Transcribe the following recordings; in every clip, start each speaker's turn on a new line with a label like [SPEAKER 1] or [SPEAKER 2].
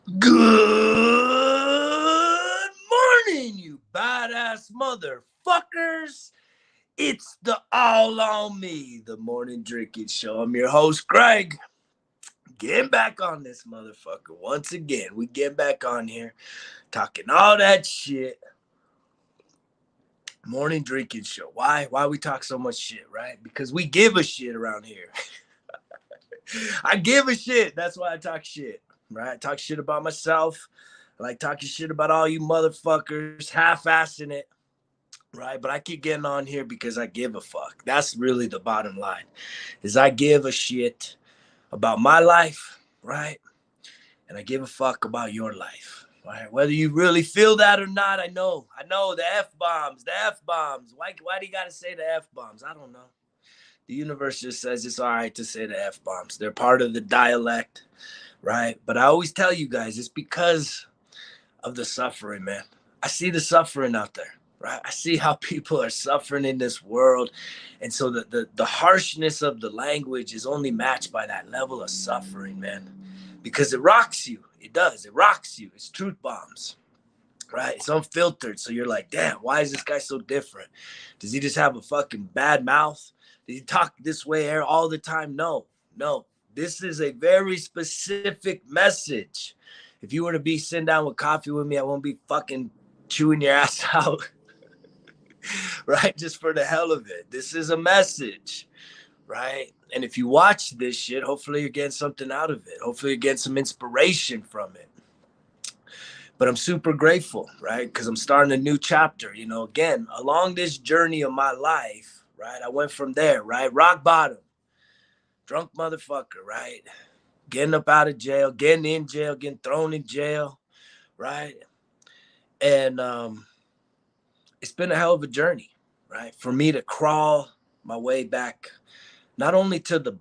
[SPEAKER 1] Good morning, you badass motherfuckers. It's the All on Me, the morning drinking show. I'm your host, Greg. Getting back on this motherfucker once again. We get back on here talking all that shit. Morning drinking show. Why? Why we talk so much shit, right? Because we give a shit around here. I give a shit. That's why I talk shit, right? I talk shit about myself. I like talking shit about all you motherfuckers, half-assing it, right? But I keep getting on here because I give a fuck. That's really the bottom line, is I give a shit about my life, right? And I give a fuck about your life, right? Whether you really feel that or not, I know the F-bombs, the F-bombs. Why do you got to say the F-bombs? I don't know. The universe just says it's all right to say the F-bombs. They're part of the dialect, right? But I always tell you guys, it's because of the suffering, man. I see the suffering out there, right? I see how people are suffering in this world. And so the harshness of the language is only matched by that level of suffering, man. Because it rocks you. It does. It rocks you. It's truth bombs, right? It's unfiltered. So you're like, damn, why is this guy so different? Does he just have a fucking bad mouth? Did he talk this way all the time? No. This is a very specific message. If you were to be sitting down with coffee with me, I won't be fucking chewing your ass out, right? Just for the hell of it. This is a message, right? And if you watch this shit, hopefully you're getting something out of it. Hopefully you're getting some inspiration from it. But I'm super grateful, right? Because I'm starting a new chapter. Again, along this journey of my life, right? I went from there, right? Rock bottom, drunk motherfucker, right? Getting up out of jail, getting in jail, getting thrown in jail, right? And it's been a hell of a journey, right? For me to crawl my way back, not only to the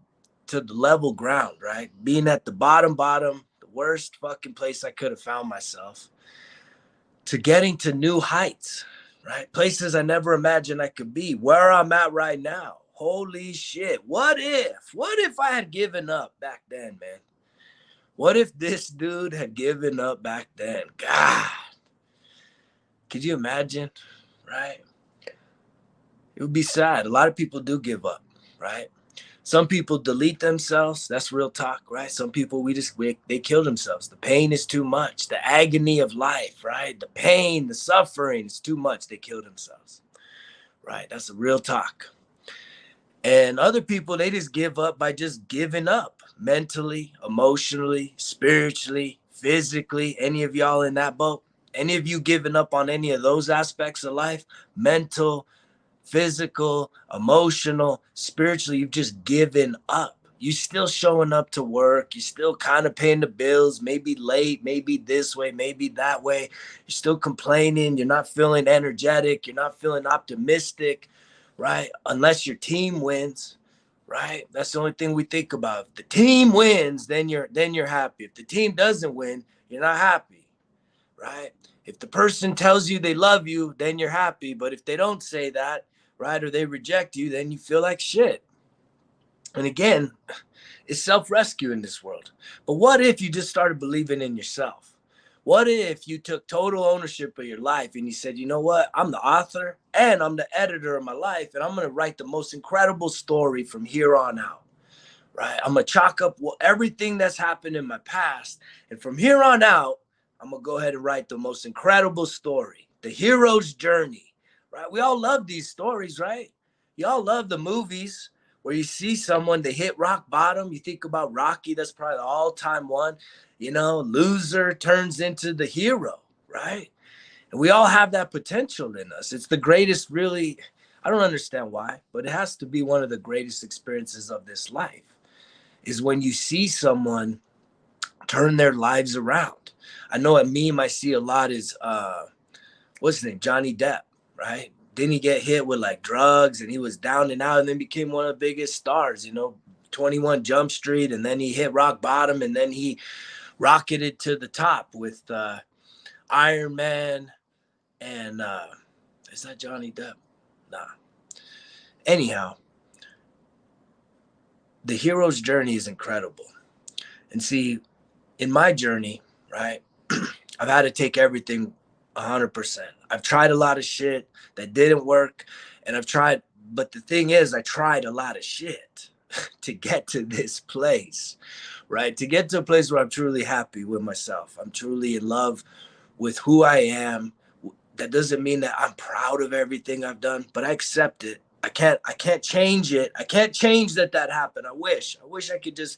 [SPEAKER 1] level ground, right? Being at the bottom, the worst fucking place I could have found myself, to getting to new heights, right? Places I never imagined I could be, where I'm at right now. Holy shit. What if I had given up back then, man? What if this dude had given up back then? God, could you imagine, right? It would be sad. A lot of people do give up, right? Some people delete themselves. That's real talk, right? Some people, they kill themselves. The pain is too much. The agony of life, right? The pain, the suffering is too much. They kill themselves, right? That's a real talk. And other people, they just give up by just giving up mentally, emotionally, spiritually, physically. Any of y'all in that boat? Any of you giving up on any of those aspects of life? Mental, physical, emotional, spiritually, you've just given up. You still showing up to work. You still kind of paying the bills, maybe late, maybe this way, maybe that way. You're still complaining. You're not feeling energetic. You're not feeling optimistic, right? Unless your team wins, right? That's the only thing we think about. If the team wins, then you're happy. If the team doesn't win, you're not happy, right? If the person tells you they love you, then you're happy. But if they don't say that, right, or they reject you, then you feel like shit. And again, it's self-rescue in this world. But what if you just started believing in yourself? What if you took total ownership of your life and you said, you know what? I'm the author and I'm the editor of my life, and I'm going to write the most incredible story from here on out, right? I'm going to chalk up everything that's happened in my past. And from here on out, I'm going to go ahead and write the most incredible story, the hero's journey, right? We all love these stories, right? Y'all love the movies where you see someone, they hit rock bottom. You think about Rocky, that's probably the all-time one. Loser turns into the hero, right? And we all have that potential in us. It's the greatest, really, I don't understand why, but it has to be one of the greatest experiences of this life, is when you see someone turn their lives around. I know a meme I see a lot is what's his name? Johnny Depp, right? Didn't he get hit with like drugs and he was down and out and then became one of the biggest stars, 21 Jump Street, and then he hit rock bottom and then he rocketed to the top with Iron Man and is that Johnny Depp? Nah. Anyhow, the hero's journey is incredible. And see, in my journey, right? I've had to take everything 100%. I've tried a lot of shit that didn't work, and but the thing is, I tried a lot of shit to get to this place, right? To get to a place where I'm truly happy with myself. I'm truly in love with who I am. That doesn't mean that I'm proud of everything I've done, but I accept it. I can't change it. I can't change that happened. I wish I could just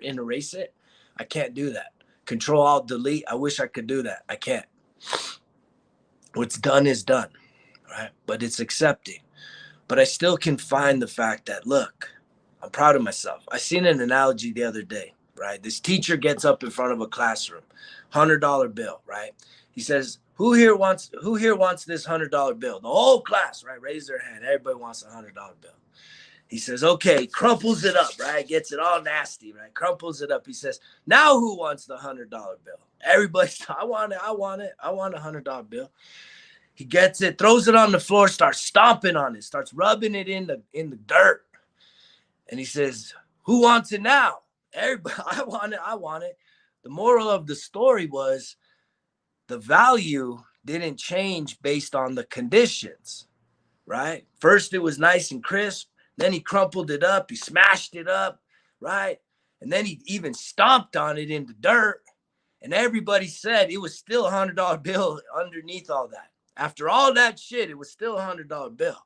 [SPEAKER 1] and erase it. I can't do that. Control Alt Delete. I wish I could do that. I can't. What's done is done, right? But it's accepting. But I still can find the fact that, look, I'm proud of myself. I seen an analogy the other day, right? This teacher gets up in front of a classroom, $100 bill, right? He says, who here wants this $100 bill? The whole class, right? Raise their hand. Everybody wants a $100 bill. He says, okay, crumples it up, right? Gets it all nasty, right? Crumples it up. He says, now who wants the $100 bill? Everybody's, I want it. I want a $100 bill. He gets it, throws it on the floor, starts stomping on it, starts rubbing it in the dirt. And he says, who wants it now? Everybody, I want it. The moral of the story was the value didn't change based on the conditions, right? First, it was nice and crisp. Then he crumpled it up. He smashed it up, right? And then he even stomped on it in the dirt. And everybody said it was still a $100 bill underneath all that. After all that shit, it was still a $100 bill.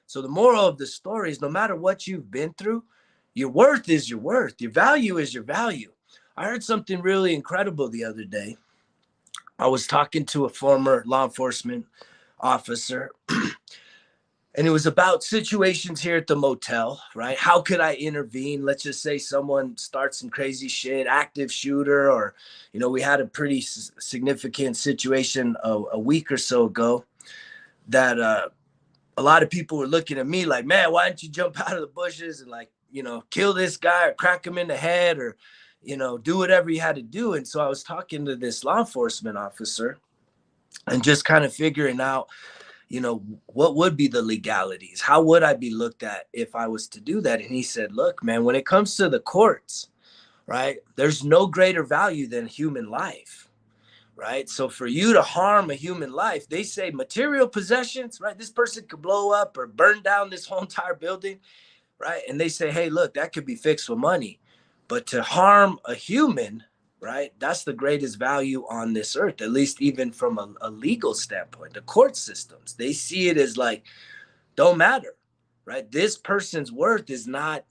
[SPEAKER 1] So the moral of the story is no matter what you've been through, your worth is your worth. Your value is your value. I heard something really incredible the other day. I was talking to a former law enforcement officer, and it was about situations here at the motel, right? How could I intervene? Let's just say someone starts some crazy shit, active shooter, or, we had a pretty significant situation a week or so ago that a lot of people were looking at me like, man, why didn't you jump out of the bushes and kill this guy or crack him in the head or, do whatever you had to do. And so I was talking to this law enforcement officer and just kind of figuring out, what would be the legalities? How would I be looked at if I was to do that? And he said, look, man, when it comes to the courts, right, there's no greater value than human life, right? So for you to harm a human life, they say material possessions, right? This person could blow up or burn down this whole entire building, right? And they say, hey, look, that could be fixed with money. But to harm a human, right? That's the greatest value on this earth, at least even from a legal standpoint. The court systems, they see it as like, don't matter, right? This person's worth is not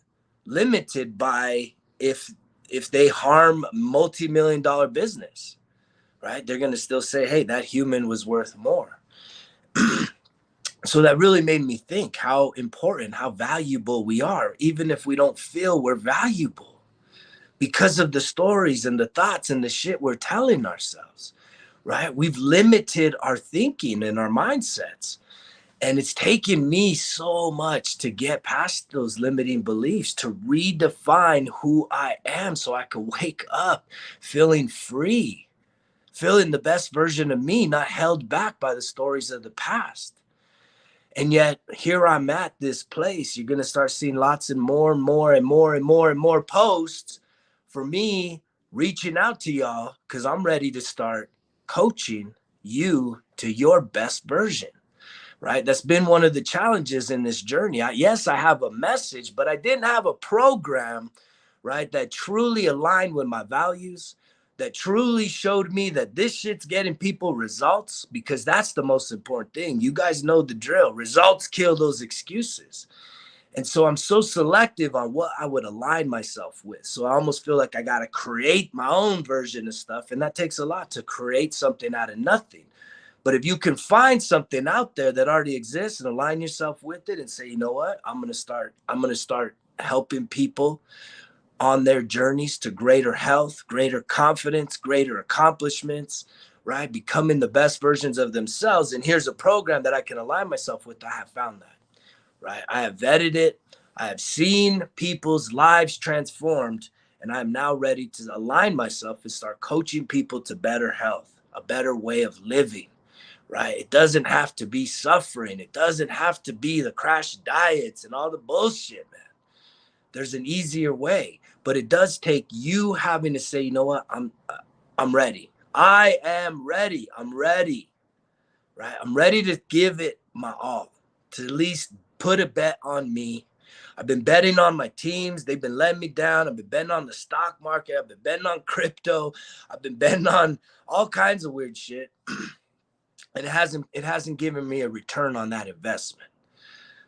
[SPEAKER 1] limited by if they harm multi-million-dollar business, right? They're going to still say, hey, that human was worth more. So that really made me think how important, how valuable we are, even if we don't feel we're valuable, because of the stories and the thoughts and the shit we're telling ourselves, right? We've limited our thinking and our mindsets. And it's taken me so much to get past those limiting beliefs, to redefine who I am so I could wake up feeling free, feeling the best version of me, not held back by the stories of the past. And yet here I'm at this place. You're going to start seeing lots and more and more and more and more and more posts for me reaching out to y'all, because I'm ready to start coaching you to your best version, right? That's been one of the challenges in this journey. Yes, I have a message, but I didn't have a program, right, that truly aligned with my values, that truly showed me that this shit's getting people results, because that's the most important thing. You guys know the drill. Results kill those excuses. And so I'm so selective on what I would align myself with. So I almost feel like I got to create my own version of stuff. And that takes a lot to create something out of nothing. But if you can find something out there that already exists and align yourself with it and say, you know what, I'm going to start helping people on their journeys to greater health, greater confidence, greater accomplishments, right? Becoming the best versions of themselves. And here's a program that I can align myself with. I have found that. Right? I have vetted it. I have seen people's lives transformed, and I'm now ready to align myself and start coaching people to better health, a better way of living, right? It doesn't have to be suffering. It doesn't have to be the crash diets and all the bullshit, man. There's an easier way, but it does take you having to say, you know what, I'm I'm ready. I am ready. I'm ready, right? I'm ready to give it my all, to at least put a bet on me. I've been betting on my teams. They've been letting me down. I've been betting on the stock market. I've been betting on crypto. I've been betting on all kinds of weird shit. And it hasn't given me a return on that investment.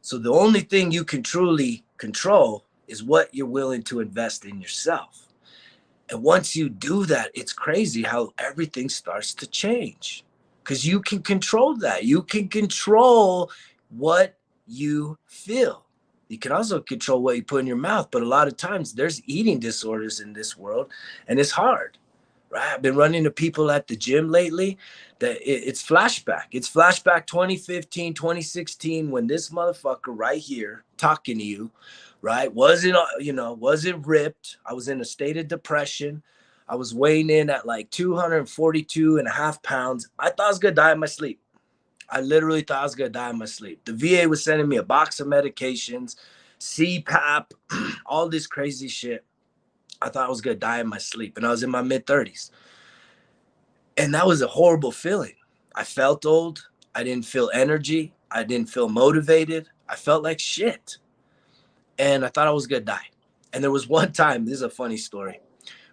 [SPEAKER 1] So the only thing you can truly control is what you're willing to invest in yourself. And once you do that, it's crazy how everything starts to change, because you can control that. You can control what you feel. You can also control what you put in your mouth. But a lot of times there's eating disorders in this world, and it's hard, right? I've been running to people at the gym lately that it's flashback. It's flashback 2015, 2016, when this motherfucker right here talking to you, right, wasn't ripped. I was in a state of depression. I was weighing in at like 242 and a half pounds. I thought I was gonna die in my sleep. I literally thought I was gonna die in my sleep. The VA was sending me a box of medications, CPAP, all this crazy shit. I thought I was gonna die in my sleep, and I was in my mid-30s. And that was a horrible feeling. I felt old. I didn't feel energy. I didn't feel motivated. I felt like shit. And I thought I was gonna die. And there was one time, this is a funny story,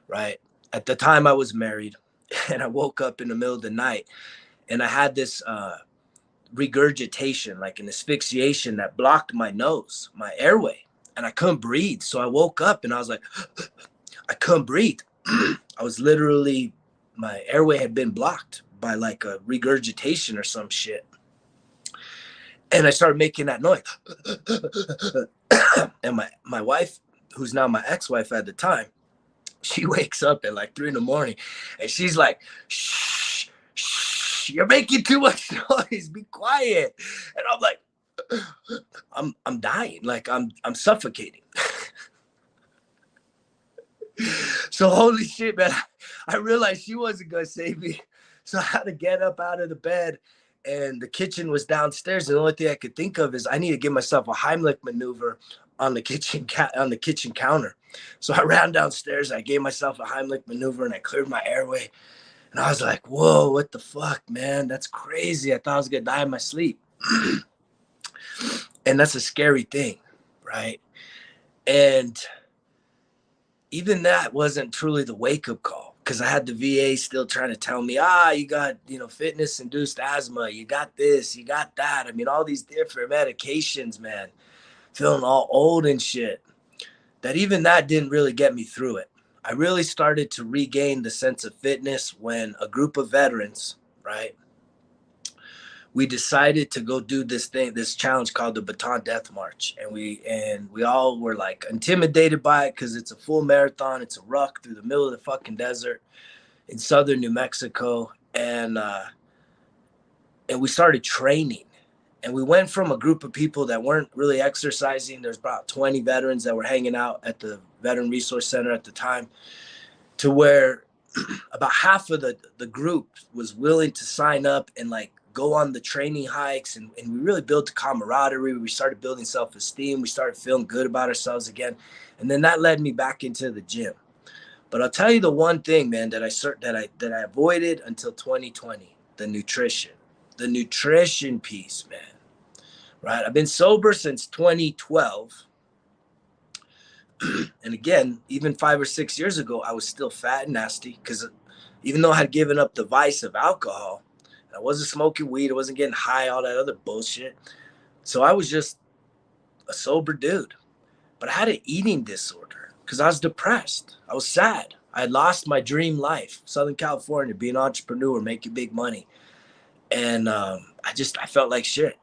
[SPEAKER 1] right? At the time I was married, and I woke up in the middle of the night, and I had this regurgitation, like an asphyxiation that blocked my nose, my airway, and I couldn't breathe. So I woke up and I was like, I couldn't breathe. I was literally, my airway had been blocked by like a regurgitation or some shit. And I started making that noise. And my wife, who's now my ex-wife at the time, she wakes up at like 3 a.m. and she's like, shh, shh, you're making too much noise. Be quiet. And I'm like, I'm dying. Like I'm suffocating. So holy shit, man. I realized she wasn't gonna save me. So I had to get up out of the bed, and the kitchen was downstairs. And the only thing I could think of is I need to give myself a Heimlich maneuver on the kitchen counter. So I ran downstairs, I gave myself a Heimlich maneuver, and I cleared my airway. And I was like, whoa, what the fuck, man? That's crazy. I thought I was gonna die in my sleep. And that's a scary thing, right? And even that wasn't truly the wake-up call, because I had the VA still trying to tell me, you got, fitness-induced asthma, you got this, you got that. I mean, all these different medications, man, feeling all old and shit, that even that didn't really get me through it. I really started to regain the sense of fitness when a group of veterans, right, we decided to go do this challenge called the Bataan Death March. And we all were like intimidated by it because it's a full marathon. It's a ruck through the middle of the fucking desert in southern New Mexico. And we started training. And we went from a group of people that weren't really exercising. There's about 20 veterans that were hanging out at the Veteran Resource Center at the time, to where about half of the group was willing to sign up and like go on the training hikes, and we really built a camaraderie. We started building self-esteem. We started feeling good about ourselves again. And then that led me back into the gym. But I'll tell you the one thing, man, that I avoided until 2020, the nutrition piece, man. Right? I've been sober since 2012. And again, even 5 or 6 years ago, I was still fat and nasty, because even though I had given up the vice of alcohol, I wasn't smoking weed, I wasn't getting high, all that other bullshit. So I was just a sober dude. But I had an eating disorder because I was depressed. I was sad. I had lost my dream life, Southern California, being an entrepreneur, making big money. And I felt like shit.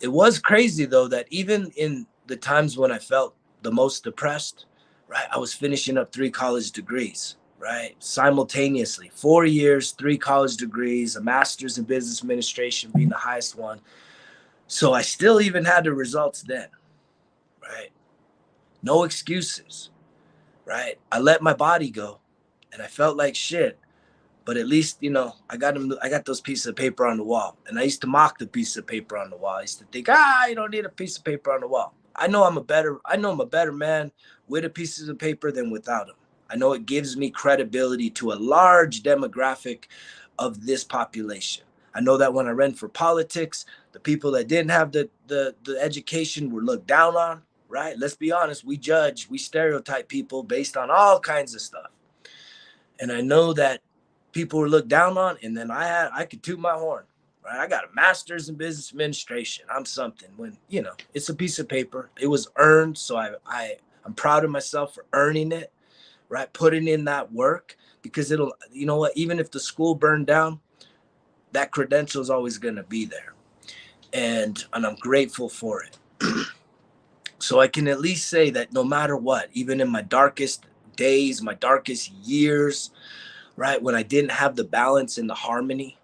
[SPEAKER 1] It was crazy, though, that even in the times when I felt the most depressed, right, I was finishing up 3 college degrees. Right, simultaneously, 4 years, 3 college degrees, a master's in business administration being the highest one. So I still even had the results then, right? No excuses, right? I let my body go, and I felt like shit. But at least, I got those pieces of paper on the wall. And I used to mock the piece of paper on the wall. I used to think, you don't need a piece of paper on the wall. I know I'm a better man with the pieces of paper than without them. I know it gives me credibility to a large demographic of this population. I know that when I ran for politics, the people that didn't have the education were looked down on, right? Let's be honest, we judge, we stereotype people based on all kinds of stuff. And I know that people were looked down on, and then I could toot my horn, right? I got a master's in business administration. I'm something. When, you know, it's a piece of paper. It was earned, so I'm proud of myself for earning it, right? Putting in that work, because it'll, you know what, even if the school burned down, that credential is always going to be there. And I'm grateful for it. So I can at least say that no matter what, even in my darkest days, my darkest years, right, when I didn't have the balance and the harmony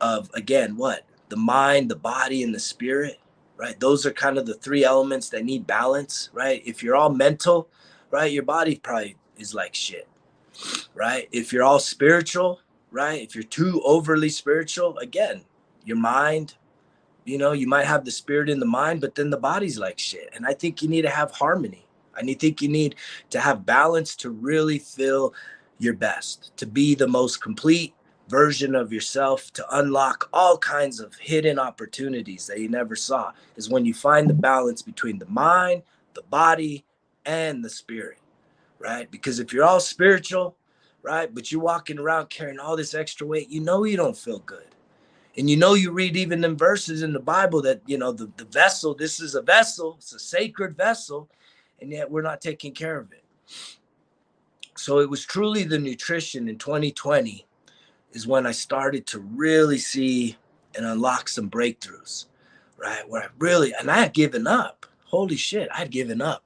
[SPEAKER 1] of, again, what? The mind, the body, and the spirit, right? Those are kind of the three elements that need balance, right? If you're all mental, right, your body probably is like shit, right? If you're all spiritual, right, if you're too overly spiritual, again, your mind, you know, you might have the spirit in the mind, but then the body's like shit. And I think you need to have harmony. Think you need to have balance to really feel your best, to be the most complete version of yourself, to unlock all kinds of hidden opportunities that you never saw, is when you find the balance between the mind, the body, and the spirit, right? Because if you're all spiritual, right, but you're walking around carrying all this extra weight, you know you don't feel good. And you know, you read even them verses in the Bible that, you know, the vessel, this is a vessel, it's a sacred vessel, and yet we're not taking care of it. So it was truly the nutrition in 2020 is when I started to really see and unlock some breakthroughs, right? Where I had given up. Holy shit, I had given up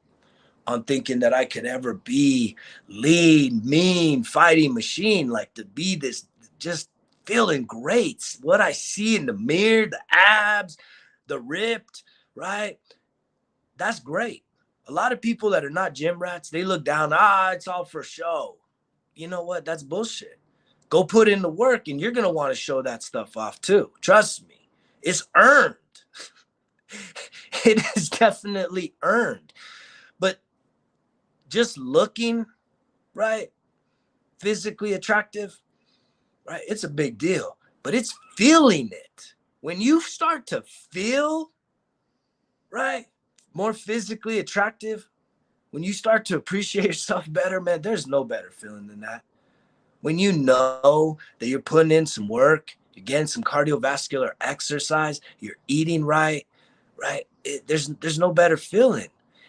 [SPEAKER 1] on thinking that I could ever be lean, mean, fighting machine, like to be this just feeling great. What I see in the mirror, the abs, the ripped, right? That's great. A lot of people that are not gym rats, they look down, it's all for show. You know what? That's bullshit. Go put in the work and you're going to want to show that stuff off too. Trust me. It's earned. It is definitely earned. But just looking, right, physically attractive, right, it's a big deal. But it's feeling it. When you start to feel, right, more physically attractive, when you start to appreciate yourself better, man, there's no better feeling than that. When you know that you're putting in some work, you're getting some cardiovascular exercise, you're eating right, there's no better feeling.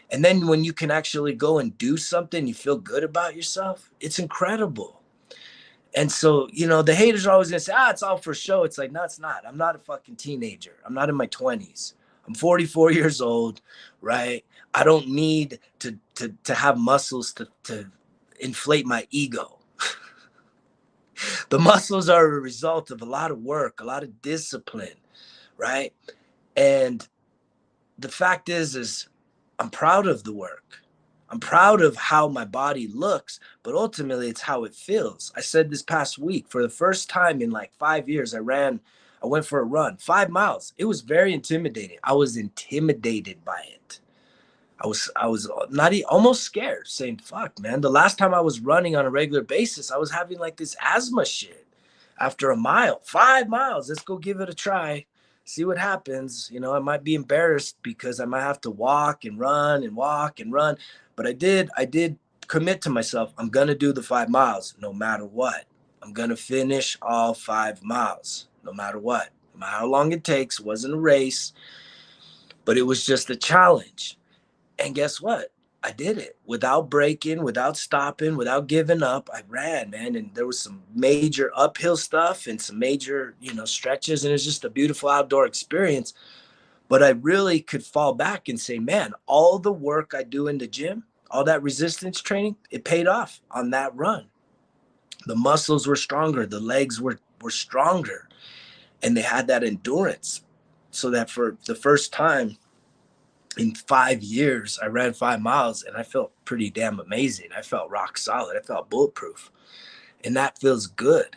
[SPEAKER 1] And then when you can actually go and do something, you feel good about yourself, it's incredible. And so, you know, the haters are always gonna say, it's all for show. It's like, no, it's not. I'm not a fucking teenager. I'm not in my 20s. I'm 44 years old, right? I don't need to have muscles to inflate my ego. The muscles are a result of a lot of work, a lot of discipline, right? And the fact is I'm proud of the work. I'm proud of how my body looks, but ultimately it's how it feels. I said this past week, for the first time in like 5 years, I went for a run, 5 miles. It was very intimidating. I was intimidated by it. I was not almost scared, saying, fuck, man. The last time I was running on a regular basis, I was having like this asthma shit after a mile, 5 miles. Let's go give it a try. See what happens. You know, I might be embarrassed because I might have to walk and run and walk and run. But I did commit to myself. I'm going to do the 5 miles no matter what. I'm going to finish all 5 miles no matter what. No matter how long it takes. It wasn't a race, but it was just a challenge. And guess what? I did it without breaking, without stopping, without giving up. I ran, man. And there was some major uphill stuff and some major, you know, stretches. And it's just a beautiful outdoor experience. But I really could fall back and say, man, all the work I do in the gym, all that resistance training, it paid off on that run. The muscles were stronger. The legs were stronger. And they had that endurance. So that for the first time in 5 years, I ran 5 miles and I felt pretty damn amazing. I felt rock solid. I felt bulletproof. And that feels good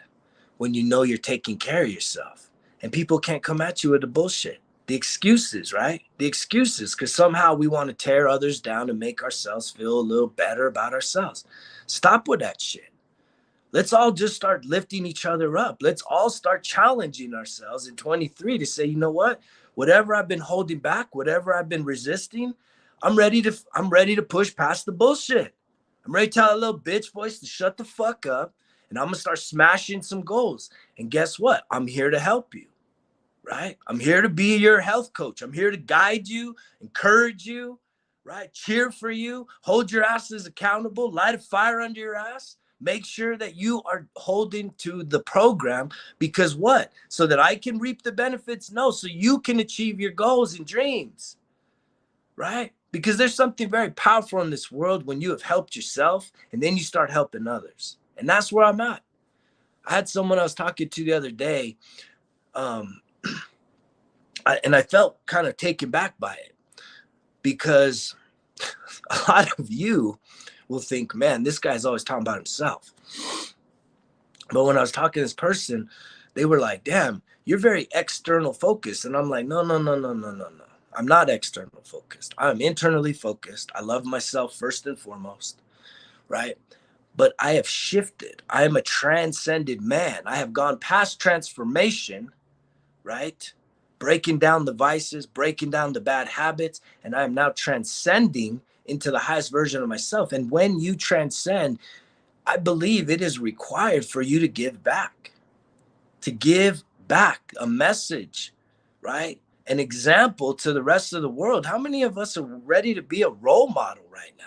[SPEAKER 1] when you know you're taking care of yourself. And people can't come at you with the bullshit. The excuses, right? The excuses, because somehow we want to tear others down and make ourselves feel a little better about ourselves. Stop with that shit. Let's all just start lifting each other up. Let's all start challenging ourselves in 23 to say, you know what? Whatever I've been holding back, whatever I've been resisting, I'm ready to push past the bullshit. I'm ready to tell a little bitch voice to shut the fuck up, and I'm gonna start smashing some goals. And guess what? I'm here to help you, right? I'm here to be your health coach. I'm here to guide you, encourage you, right? Cheer for you, hold your asses accountable, light a fire under your ass. Make sure that you are holding to the program, because what? So that I can reap the benefits? No, so you can achieve your goals and dreams, right? Because there's something very powerful in this world when you have helped yourself and then you start helping others. And that's where I'm at. I had someone I was talking to the other day, and I felt kind of taken back by it, because a lot of you will think, man, this guy's always talking about himself. But when I was talking to this person, they were like, damn, you're very external focused. And I'm like, no. I'm not external focused. I'm internally focused. I love myself first and foremost, right? But I have shifted. I am a transcended man. I have gone past transformation, right? Breaking down the vices, breaking down the bad habits, and I am now transcending into the highest version of myself. And when you transcend, I believe it is required for you to give back a message, right? An example to the rest of the world. How many of us are ready to be a role model right now?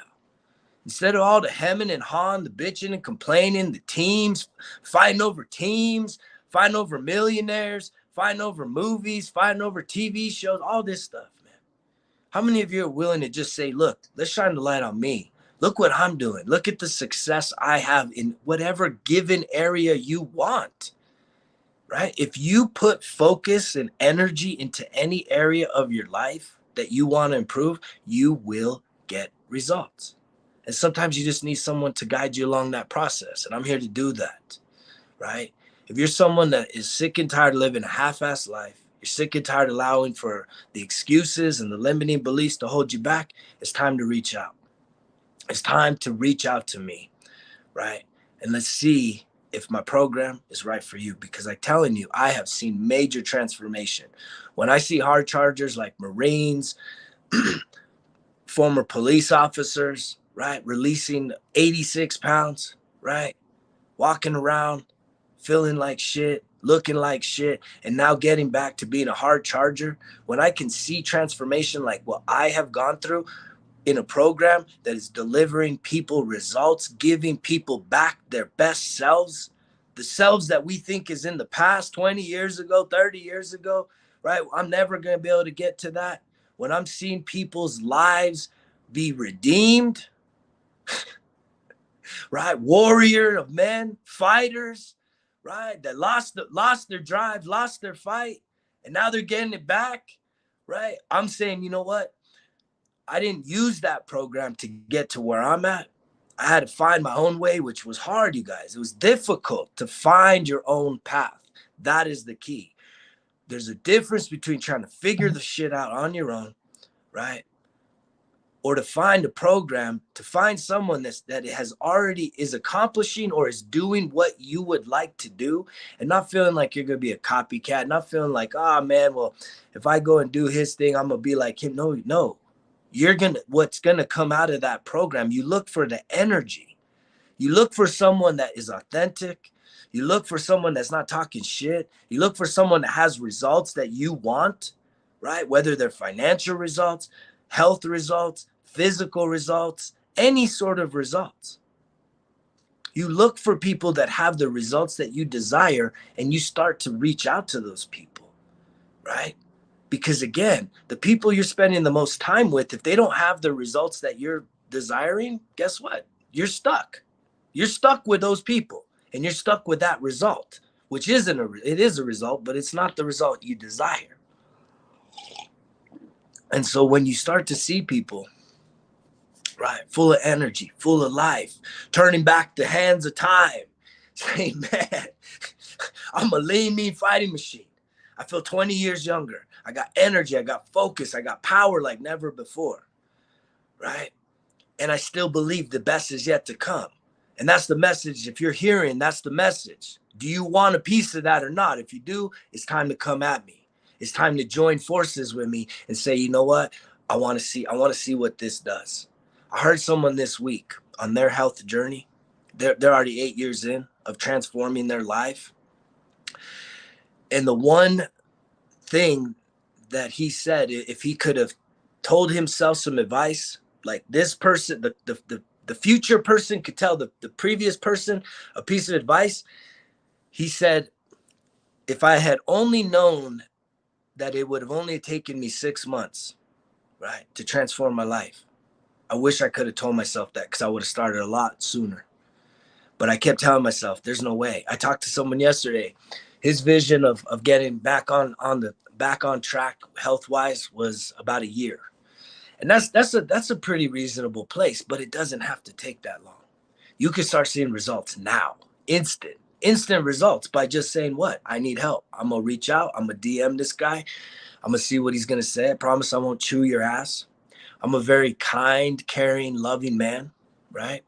[SPEAKER 1] Instead of all the hemming and hawing, the bitching and complaining, the teams, fighting over millionaires, fighting over movies, fighting over TV shows, all this stuff, man. How many of you are willing to just say, look, let's shine the light on me. Look what I'm doing. Look at the success I have in whatever given area you want, right? If you put focus and energy into any area of your life that you want to improve, you will get results. And sometimes you just need someone to guide you along that process. And I'm here to do that, right? If you're someone that is sick and tired of living a half-assed life, you're sick and tired of allowing for the excuses and the limiting beliefs to hold you back, it's time to reach out. It's time to reach out to me, right? And let's see if my program is right for you, because I'm telling you, I have seen major transformation. When I see hard chargers like Marines, former police officers, right, releasing 86 pounds, right, walking around, feeling like shit, looking like shit, and now getting back to being a hard charger, when I can see transformation like what I have gone through in a program that is delivering people results, giving people back their best selves, the selves that we think is in the past 20 years ago, 30 years ago, right? I'm never going to be able to get to that. When I'm seeing people's lives be redeemed, right? Warrior of men, fighters, right? That lost their drive, lost their fight, and now they're getting it back, right? I'm saying, you know what? I didn't use that program to get to where I'm at. I had to find my own way, which was hard, you guys. It was difficult to find your own path. That is the key. There's a difference between trying to figure the shit out on your own, right? Or to find a program, to find someone that has already is accomplishing or is doing what you would like to do, and not feeling like you're going to be a copycat, not feeling like, oh man, well, if I go and do his thing, I'm going to be like him. No. What's going to come out of that program, you look for the energy. You look for someone that is authentic. You look for someone that's not talking shit. You look for someone that has results that you want, right? Whether they're financial results, health results, physical results, any sort of results. You look for people that have the results that you desire, and you start to reach out to those people, right? Because again, the people you're spending the most time with, if they don't have the results that you're desiring, guess what? You're stuck. You're stuck with those people, and you're stuck with that result, which it is a result, but it's not the result you desire. And so when you start to see people, right, full of energy, full of life, turning back the hands of time, saying, man, I'm a lean, mean fighting machine. I feel 20 years younger. I got energy, I got focus, I got power like never before, right? And I still believe the best is yet to come. And that's the message. If you're hearing, that's the message. Do you want a piece of that or not? If you do, it's time to come at me. It's time to join forces with me and say, you know what? I want to see what this does. I heard someone this week on their health journey. They're already 8 years in of transforming their life. And the one thing that he said, if he could have told himself some advice, like this person, the future person could tell the previous person a piece of advice, he said, if I had only known that it would have only taken me 6 months, right, to transform my life, I wish I could have told myself that, because I would have started a lot sooner. But I kept telling myself, there's no way. I talked to someone yesterday. His vision of getting back on track health wise was about a year. And that's a pretty reasonable place, but it doesn't have to take that long. You can start seeing results now, instant results, by just saying, what? I need help. I'm going to reach out. I'm going to DM this guy. I'm going to see what he's going to say. I promise I won't chew your ass. I'm a very kind, caring, loving man, right?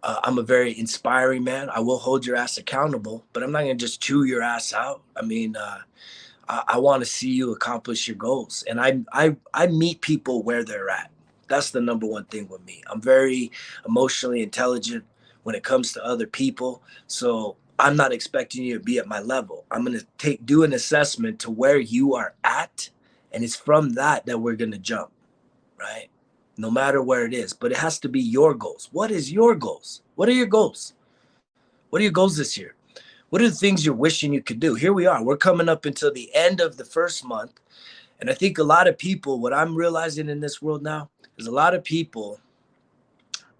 [SPEAKER 1] I'm a very inspiring man. I will hold your ass accountable, but I'm not going to just chew your ass out. I mean, I want to see you accomplish your goals. And I meet people where they're at. That's the number one thing with me. I'm very emotionally intelligent when it comes to other people. So I'm not expecting you to be at my level. I'm going to do an assessment to where you are at. And it's from that we're going to jump, right? No matter where it is, but it has to be your goals. What is your goals? What are your goals? What are your goals this year? What are the things you're wishing you could do? Here we are. We're coming up until the end of the first month. And I think a lot of people, what I'm realizing in this world now is a lot of people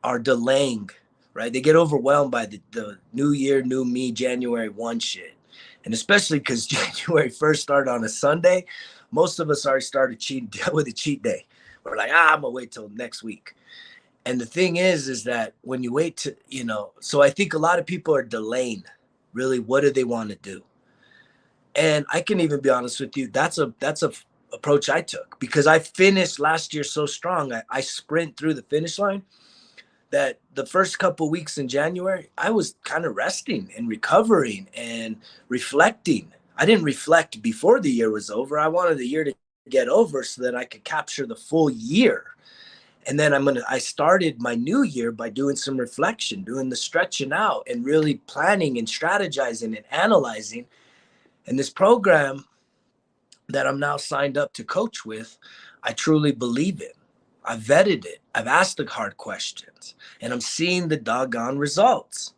[SPEAKER 1] are delaying, right? They get overwhelmed by the new year, new me, January 1 shit. And especially because January 1st started on a Sunday, most of us already started cheating with a cheat day. We're like, I'm gonna wait till next week. And the thing is that when you wait to, so I think a lot of people are delaying really what do they want to do. And I can even be honest with you, that's a approach I took, because I finished last year so strong. I sprint through the finish line that the first couple weeks in January, I was kind of resting and recovering and reflecting. I didn't reflect before the year was over. I wanted the year to get over so that I could capture the full year. And then I started my new year by doing some reflection, doing the stretching out and really planning and strategizing and analyzing. And this program that I'm now signed up to coach with, I truly believe in. I've vetted it. I've asked the hard questions, and I'm seeing the doggone results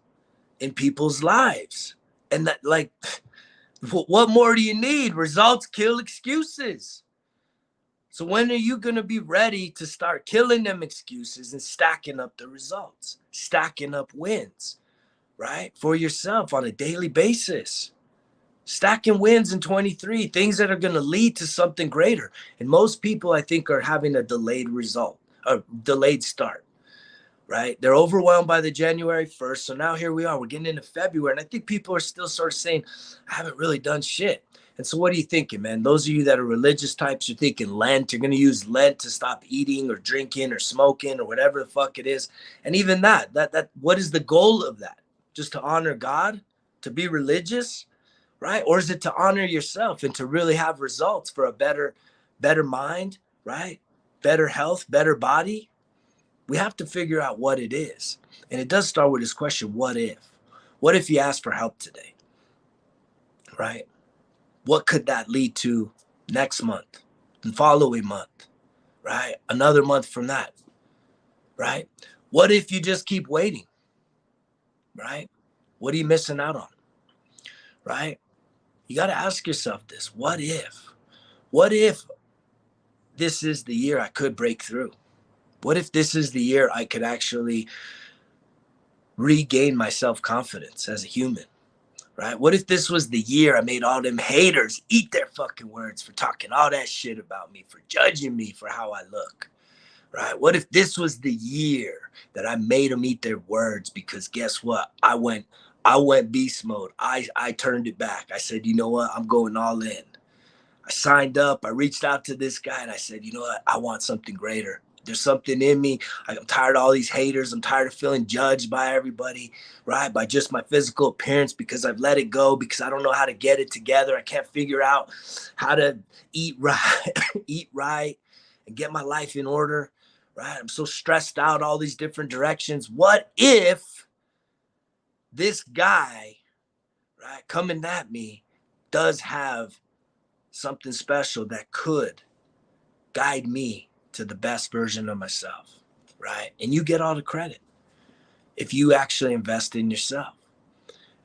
[SPEAKER 1] in people's lives. And that, like, what more do you need? Results kill excuses. So when are you going to be ready to start killing them excuses and stacking up the results, stacking up wins, right? For yourself on a daily basis, stacking wins in 23, things that are going to lead to something greater. And most people, I think, are having a delayed result, a delayed start, right? They're overwhelmed by the January 1st. So now here we are, we're getting into February. And I think people are still sort of saying, I haven't really done shit. And so what are you thinking, man? Those of you that are religious types, you're thinking Lent. You're going to use Lent to stop eating or drinking or smoking or whatever the fuck it is. And even that what is the goal of that? Just to honor God, to be religious, right? Or is it to honor yourself and to really have results for a better mind, right? Better health, better body. We have to figure out what it is. And it does start with this question, what if? What if you ask for help today, right? What could that lead to next month and following month, right? Another month from that, right? What if you just keep waiting, right? What are you missing out on, right? You got to ask yourself this. What if? What if this is the year I could break through? What if this is the year I could actually regain my self-confidence as a human? Right? What if this was the year I made all them haters eat their fucking words for talking all that shit about me, for judging me for how I look? Right? What if this was the year that I made them eat their words? Because guess what? I went beast mode. I turned it back. I said, you know what? I'm going all in. I signed up. I reached out to this guy and I said, you know what? I want something greater. There's something in me. I'm tired of all these haters. I'm tired of feeling judged by everybody, right? By just my physical appearance, because I've let it go, because I don't know how to get it together. I can't figure out how to eat right, eat right, and get my life in order, right? I'm so stressed out all these different directions. What if this guy, right, coming at me does have something special that could guide me to the best version of myself, right? And you get all the credit if you actually invest in yourself.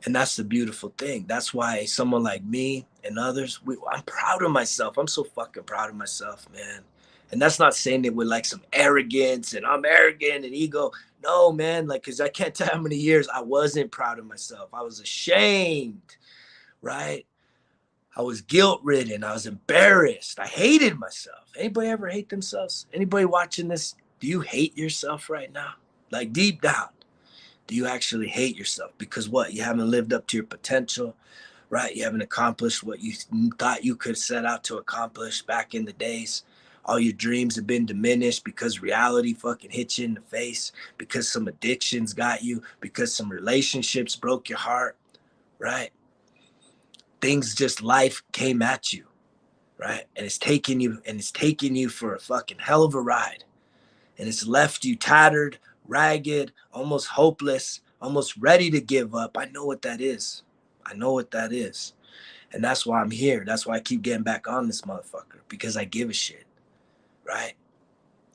[SPEAKER 1] And that's the beautiful thing. That's why someone like me and others, I'm proud of myself. I'm so fucking proud of myself, man. And that's not saying it with like some arrogance and I'm arrogant and ego. No, man, like, because I can't tell how many years I wasn't proud of myself. I was ashamed, right? I was guilt ridden. I was embarrassed. I hated myself. Anybody ever hate themselves? Anybody watching this? Do you hate yourself right now? Like deep down, do you actually hate yourself? Because what? You haven't lived up to your potential, right? You haven't accomplished what you thought you could set out to accomplish back in the days. All your dreams have been diminished because reality fucking hit you in the face, because some addictions got you, because some relationships broke your heart, right? Things just life came at you, right? And it's taking you for a fucking hell of a ride. And it's left you tattered, ragged, almost hopeless, almost ready to give up. I know what that is. I know what that is. And that's why I'm here. That's why I keep getting back on this motherfucker, because I give a shit, right?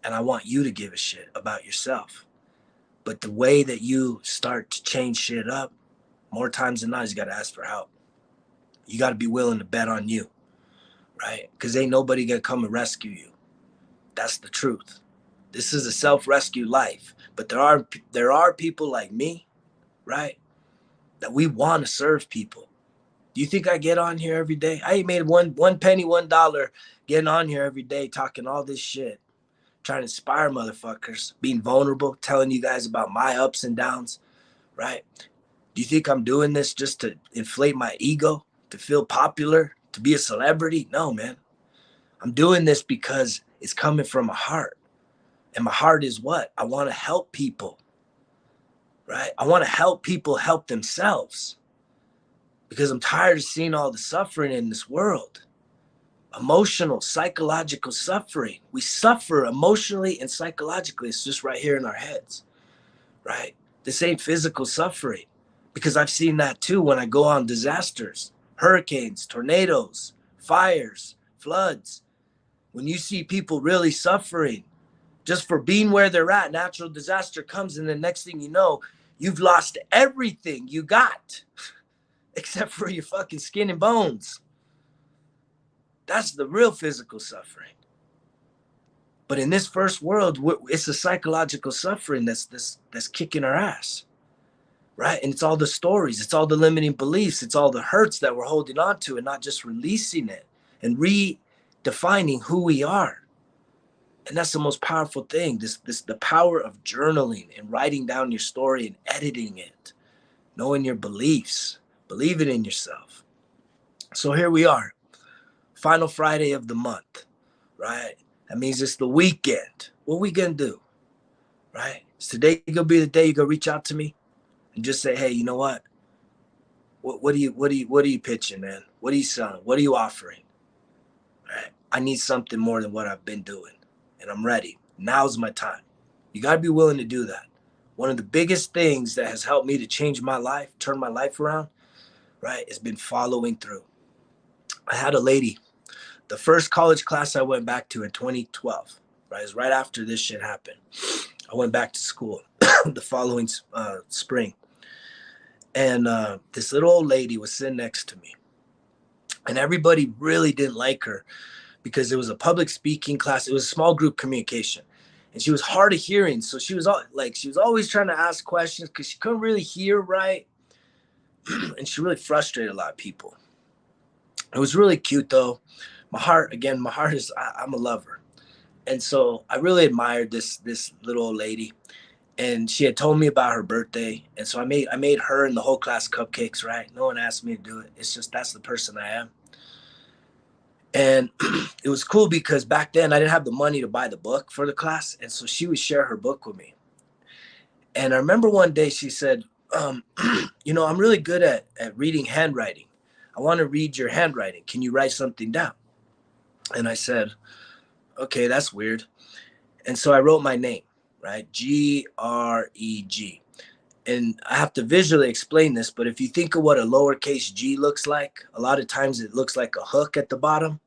[SPEAKER 1] And I want you to give a shit about yourself. But the way that you start to change shit up, more times than not, you got to ask for help. You got to be willing to bet on you, right? Because ain't nobody going to come and rescue you. That's the truth. This is a self-rescue life. But there are people like me, right, that we want to serve people. Do you think I get on here every day? I ain't made one penny, $1 getting on here every day talking all this shit, trying to inspire motherfuckers, being vulnerable, telling you guys about my ups and downs, right? Do you think I'm doing this just to inflate my ego, to feel popular, to be a celebrity? No, man. I'm doing this because it's coming from a heart. And my heart is what? I want to help people, right? I want to help people help themselves, because I'm tired of seeing all the suffering in this world. Emotional, psychological suffering. We suffer emotionally and psychologically. It's just right here in our heads, right? This ain't physical suffering, because I've seen that too when I go on disasters, hurricanes, tornadoes, fires, floods. When you see people really suffering just for being where they're at, natural disaster comes, and the next thing you know, you've lost everything you got except for your fucking skin and bones. That's the real physical suffering. But in this first world, it's a psychological suffering that's kicking our ass, right? And it's all the stories, it's all the limiting beliefs, it's all the hurts that we're holding on to and not just releasing it and redefining who we are. And that's the most powerful thing, the power of journaling and writing down your story and editing it, knowing your beliefs, believing in yourself. So here we are, final Friday of the month, right? That means it's the weekend. What we gonna do, right? Is today gonna be the day you're gonna reach out to me and just say, hey, you know what? What are you pitching, man? What are you selling? What are you offering? Right? I need something more than what I've been doing, and I'm ready. Now's my time. You got to be willing to do that. One of the biggest things that has helped me to change my life, turn my life around, right, has been following through. I had a lady, the first college class I went back to in 2012, right, it was right after this shit happened. I went back to school the following spring. And this little old lady was sitting next to me. And everybody really didn't like her because it was a public speaking class. It was a small group communication. And she was hard of hearing. So she was always trying to ask questions because she couldn't really hear right. And she really frustrated a lot of people. It was really cute though. My heart is, I'm a lover. And so I really admired this little old lady. And she had told me about her birthday. And so I made her and the whole class cupcakes, right? No one asked me to do it. It's just, that's the person I am. And it was cool because back then I didn't have the money to buy the book for the class. And so she would share her book with me. And I remember one day she said, I'm really good at reading handwriting. I want to read your handwriting. Can you write something down? And I said, okay, that's weird. And so I wrote my name, right? Greg. And I have to visually explain this, but if you think of what a lowercase g looks like, a lot of times it looks like a hook at the bottom.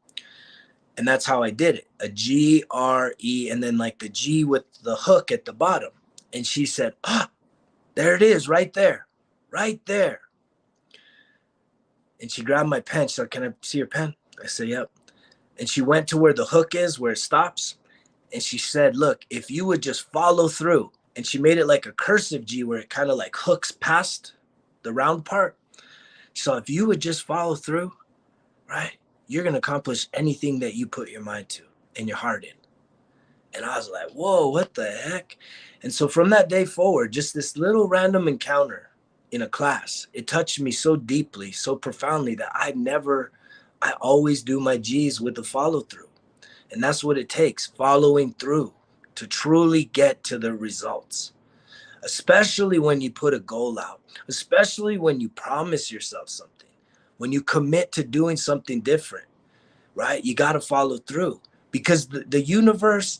[SPEAKER 1] And that's how I did it. A G-R-E, and then like the G with the hook at the bottom. And she said, there it is, right there, right there. And she grabbed my pen. She said, can I see your pen? I said, yep. And she went to where the hook is, where it stops. And she said, look, if you would just follow through. And she made it like a cursive G where it kind of like hooks past the round part. So if you would just follow through, right, you're going to accomplish anything that you put your mind to and your heart in. And I was like, whoa, what the heck? And so from that day forward, just this little random encounter in a class, it touched me so deeply, so profoundly that I always do my G's with the follow through. And that's what it takes, following through to truly get to the results, especially when you put a goal out, especially when you promise yourself something, when you commit to doing something different, right? You got to follow through because the universe,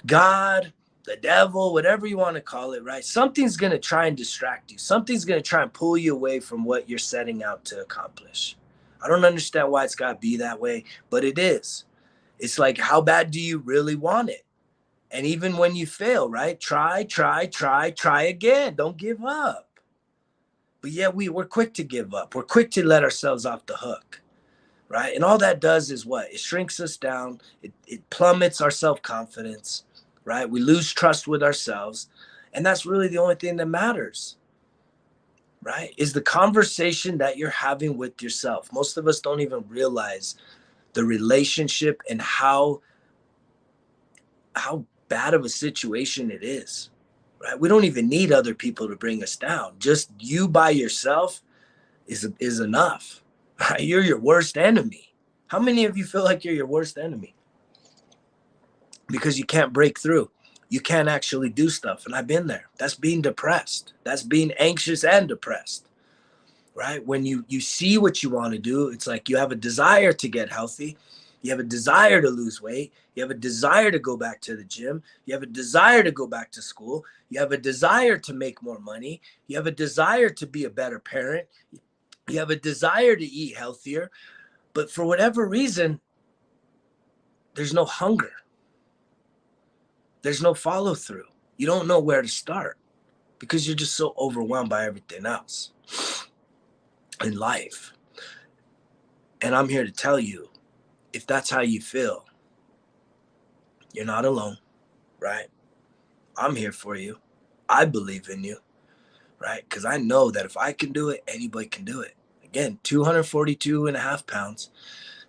[SPEAKER 1] God, the devil, whatever you want to call it, right? Something's going to try and distract you. Something's going to try and pull you away from what you're setting out to accomplish. I don't understand why it's got to be that way, but it is. It's like, how bad do you really want it? And even when you fail, right? Try again. Don't give up. But yeah, we're quick to give up. We're quick to let ourselves off the hook, right? And all that does is what? It shrinks us down. It plummets our self-confidence, right? We lose trust with ourselves. And that's really the only thing that matters, right? Is the conversation that you're having with yourself. Most of us don't even realize the relationship and how bad of a situation it is, right? We don't even need other people to bring us down. Just you by yourself is enough, right? You're your worst enemy. How many of you feel like you're your worst enemy? Because you can't break through. You can't actually do stuff. And I've been there. That's being depressed. That's being anxious and depressed, right? When you see what you want to do, it's like you have a desire to get healthy. You have a desire to lose weight. You have a desire to go back to the gym. You have a desire to go back to school. You have a desire to make more money. You have a desire to be a better parent. You have a desire to eat healthier. But for whatever reason, there's no hunger. There's no follow through. You don't know where to start because you're just so overwhelmed by everything else in life. And I'm here to tell you, if that's how you feel, you're not alone, right? I'm here for you. I believe in you, right? Because I know that if I can do it, anybody can do it. Again, 242.5 pounds.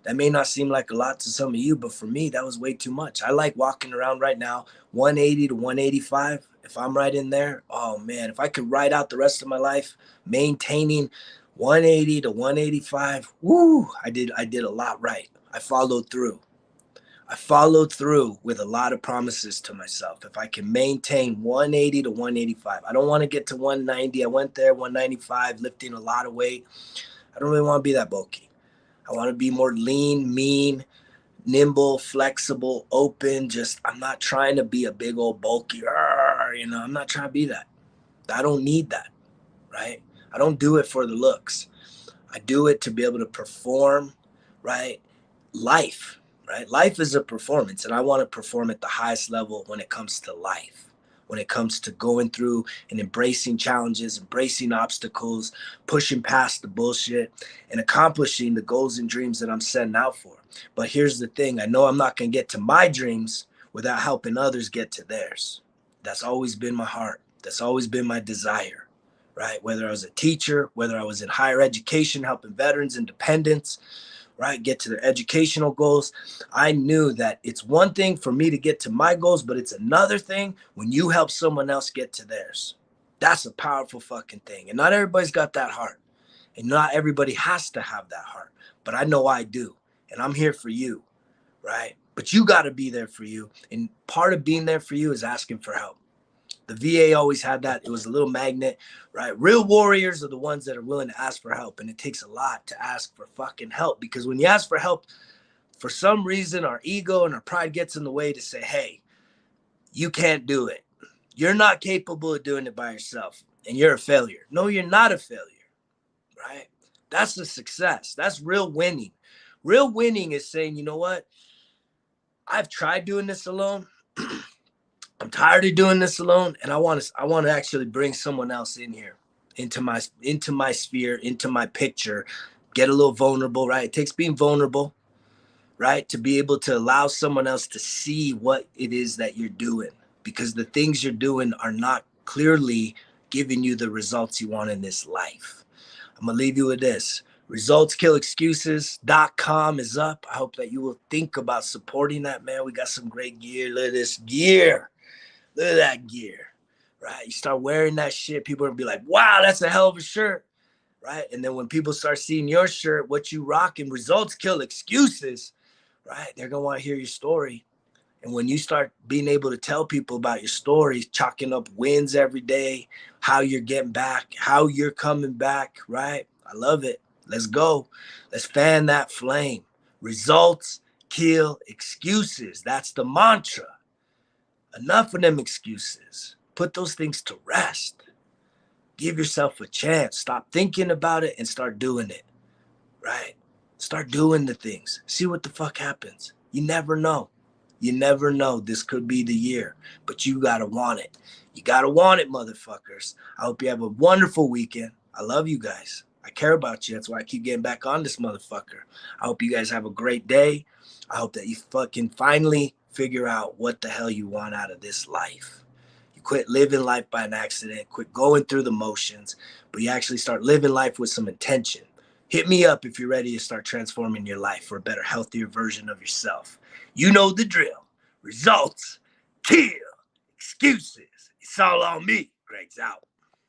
[SPEAKER 1] That may not seem like a lot to some of you, but for me, that was way too much. I like walking around right now, 180 to 185. If I'm right in there, oh man, if I could ride out the rest of my life maintaining 180 to 185, woo, I did a lot right. I followed through. I followed through with a lot of promises to myself. If I can maintain 180 to 185, I don't want to get to 190. I went there, 195, lifting a lot of weight. I don't really want to be that bulky. I want to be more lean, mean, nimble, flexible, open. I'm not trying to be a big old bulky, I'm not trying to be that. I don't need that, right? I don't do it for the looks. I do it to be able to perform, right? Life, right? Life is a performance, and I want to perform at the highest level when it comes to life. When it comes to going through and embracing challenges, embracing obstacles, pushing past the bullshit, and accomplishing the goals and dreams that I'm setting out for. But here's the thing. I know I'm not going to get to my dreams without helping others get to theirs. That's always been my heart. That's always been my desire, right? Whether I was a teacher, whether I was in higher education, helping veterans and dependents, right, get to their educational goals. I knew that it's one thing for me to get to my goals, but it's another thing when you help someone else get to theirs. That's a powerful fucking thing. And not everybody's got that heart. And not everybody has to have that heart. But I know I do. and I'm here for you, right? But you got to be there for you. And part of being there for you is asking for help. The VA always had that. It was a little magnet, right? Real warriors are the ones that are willing to ask for help. And it takes a lot to ask for fucking help, because when you ask for help, for some reason, our ego and our pride gets in the way to say, hey, you can't do it. You're not capable of doing it by yourself, and you're a failure. No, you're not a failure, right? That's a success. That's real winning. Real winning is saying, you know what? I've tried doing this alone. I'm tired of doing this alone, and I want to actually bring someone else in here, into my sphere, into my picture, get a little vulnerable, right? It takes being vulnerable, right? To be able to allow someone else to see what it is that you're doing, because the things you're doing are not clearly giving you the results you want in this life. I'm going to leave you with this. ResultsKillExcuses.com is up. I hope that you will think about supporting that, man. We got some great gear. Look at this gear. Look at that gear, right? You start wearing that shit, people are going to be like, wow, that's a hell of a shirt, right? And then when people start seeing your shirt, what you rock in Results Kill Excuses, right? They're going to want to hear your story. And when you start being able to tell people about your stories, chalking up wins every day, how you're getting back, how you're coming back, right? I love it. Let's go. Let's fan that flame. Results kill excuses. That's the mantra. Enough of them excuses. Put those things to rest. Give yourself a chance. Stop thinking about it and start doing it, right? Start doing the things. See what the fuck happens. You never know. You never know. This could be the year, but you got to want it. You got to want it, motherfuckers. I hope you have a wonderful weekend. I love you guys. I care about you. That's why I keep getting back on this motherfucker. I hope you guys have a great day. I hope that you fucking finally figure out what the hell you want out of this life. You quit living life by an accident, quit going through the motions, but you actually start living life with some intention. Hit me up if you're ready to start transforming your life for a better, healthier version of yourself. You know the drill. Results kill excuses. It's all on me. Greg's out.